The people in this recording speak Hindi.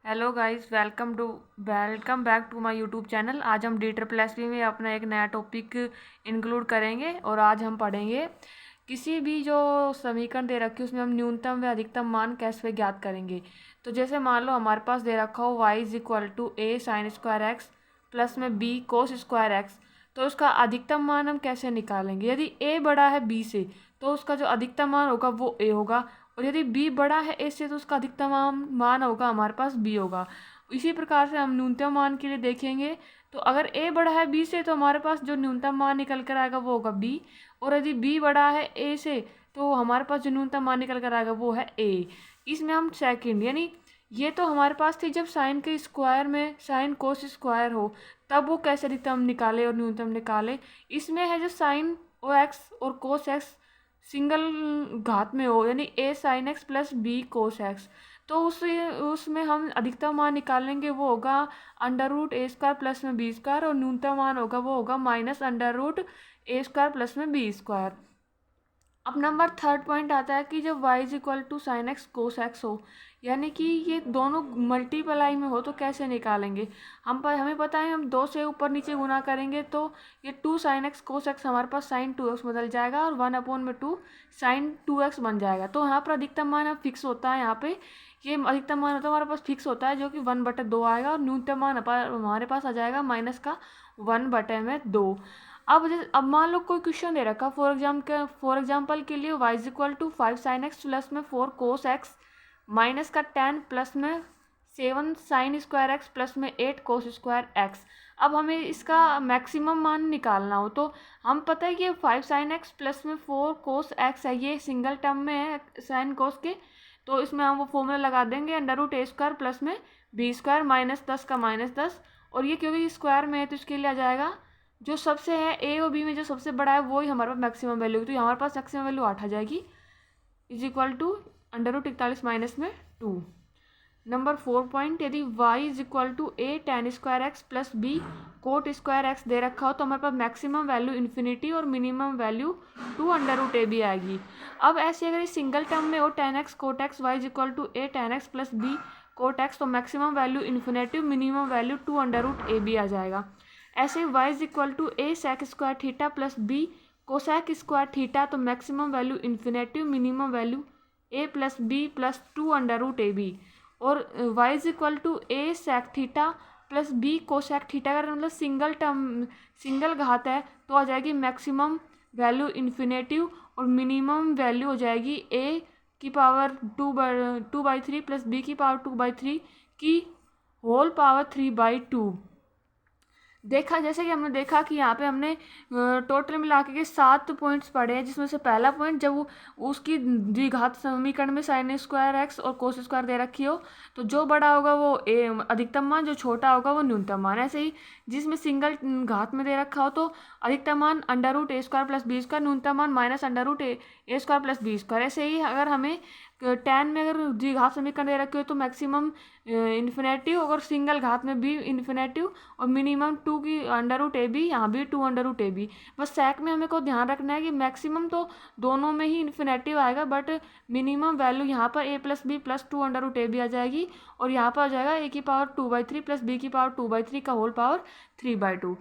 Hello guys, welcome back to my YouTube channel. आज हम डी ट्रिपल एस पी में अपना एक नया टॉपिक इंक्लूड करेंगे और आज हम पढ़ेंगे किसी भी जो समीकरण दे रखी है उसमें हम न्यूनतम व अधिकतम मान कैसे ज्ञात करेंगे। तो जैसे मान लो हमारे पास दे रखा हो y is equal to a sine square x plus में b कोस स्क्वायर एक्स। तो उसका अधिकतम मान हम कैसे निकालेंगे? यदि a बड़ा है b से तो उसका जो अधिकतम मान होगा वो a होगा, और यदि b बड़ा है a से तो उसका अधिकतम मान होगा हमारे पास b होगा। इसी प्रकार से हम न्यूनतम मान के लिए देखेंगे। तो अगर a बड़ा है b से तो हमारे पास जो न्यूनतम मान निकल कर आएगा वो होगा b, और यदि b बड़ा है a से तो हमारे पास जो न्यूनतम मान निकल कर आएगा वो है a। इसमें हम सेकंड यानी ये तो हमारे पास थी जब साइन के स्क्वायर में साइन कोस स्क्वायर हो तब वो कैसे अधिकतम निकाले और न्यूनतम निकाले। इसमें है जो साइन ओ एक्स और कोस एक्स सिंगल घात में हो, यानी a sine x plus b cos x, तो उसमें हम अधिकतम मान निकालेंगे वो होगा under root a square plus में बी स्क्वायर, और न्यूनतम मान होगा वो होगा minus under root a square plus में बी स्क्वायर। अब नंबर थर्ड पॉइंट आता है कि जब y is equal to sine x cos x हो, यानी कि ये दोनों मल्टीप्लाई में हो तो कैसे निकालेंगे। हमें पता है हम दो से ऊपर नीचे गुना करेंगे तो ये two sine x cos x हमारे पास साइन टू एक्स बदल जाएगा और 1/2 साइन टू एक्स बन जाएगा। तो यहाँ पर अधिकतम मान फिक्स होता है, यहाँ पे ये अधिकतम मान होता है हमारे पास फिक्स होता है जो कि 1/2 आएगा, और न्यूनतम मान हमारे पास आ जाएगा माइनस का 1/2। अब मान लो कोई क्वेश्चन दे रखा फॉर एग्जाम्पल के लिए y is equal to 5 sine x plus में 4 कोस एक्स माइनस का 10 प्लस में 7 साइन स्क्वायर एक्स प्लस में 8 कोस स्क्वायर एक्स। अब हमें इसका मैक्सिमम मान निकालना हो तो हम पता है कि 5 साइन एक्स प्लस में 4 कोस एक्स है, ये सिंगल टर्म में है साइन कोस के, तो इसमें हम वो फॉर्मूला लगा देंगे under root a square plus में बी स्क्वायर माइनस 10 का माइनस 10, और ये क्योंकि स्क्वायर में है तो इसके लिए आ जाएगा जो सबसे है ए और बी में जो सबसे बड़ा है वो ही हमारे पास मैक्सिमम वैल्यू होगी, तो हमारे पास मैक्सिमम वैल्यू 8 आ जाएगी is equal to under root 41 minus में 2। नंबर 4 पॉइंट, यदि y is equal to a tan square x plus b cot square x दे रखा हो तो हमारे पास मैक्सिमम वैल्यू इन्फिनिटी और minimum value 2 under root a b आएगी। अब ऐसे अगर इस सिंगल टर्म में हो tan x cot x y is equal to a tan x plus b cot x, तो maximum value infinity minimum value 2 under root a b आ जाएगा। ऐसे y is equal to a sec square theta plus b cosec square theta, तो maximum value infinitive minimum value a plus b plus 2 under root a b, और y is equal to a sec theta plus b cosec theta का मतलब सिंगल घात है तो आ जाएगी मैक्सिमम वैल्यू इन्फिनेटिव और मिनिमम वैल्यू हो जाएगी a की पावर 2/3 प्लस b की पावर 2/3 की होल पावर 3/2। देखा जैसे कि हमने देखा कि यहाँ पे हमने टोटल मिला के 7 पॉइंट्स पढ़े हैं, जिसमें से पहला पॉइंट जब वो उसकी द्विघात समीकरण में साइन स्क्वायर एक्स और कोस स्क्वायर दे रखी हो तो जो बड़ा होगा वो अधिकतम मान, जो छोटा होगा वो न्यूनतम मान। ऐसे ही जिसमें सिंगल घात में दे रखा हो तो अधिकतम मान under root a square plus B square, न्यूनतम मान minus under root a square plus B square. ऐसे ही अगर हमें टेन में अगर द्विघात समीकरण दे रखे हो तो मैक्सिमम इन्फिनेटिव और सिंगल घात में भी इन्फिनेटिव और मिनिमम 2 की अंडर रूट ए बी, यहाँ भी 2 अंडर रूट ए बी। बस सैक में हमें को ध्यान रखना है कि मैक्सिमम तो दोनों में ही इन्फिनेटिव आएगा, बट मिनिमम वैल्यू यहाँ पर a plus b plus 2 under root a b आ जाएगी, और यहाँ पर आ जाएगा ए की पावर 2/3 प्लस बी की पावर 2/3 का होल पावर 3/2।